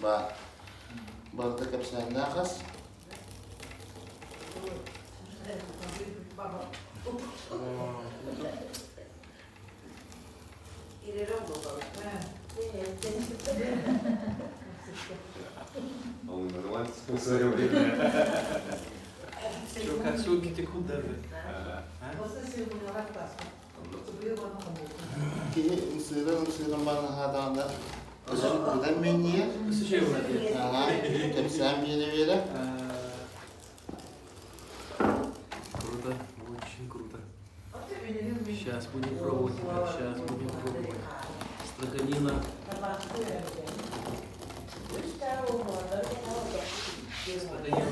Bardak hapishandakas. Он нормально в свое время. Как суки текут даже. Ki ısırın bana hadanda. Buradan menye. Sıçıyor mu diye. Aha, hapishan bir yere verir. Круто, очень круто. Сейчас будем пробовать, сейчас будем пробовать. Строганина. Строганина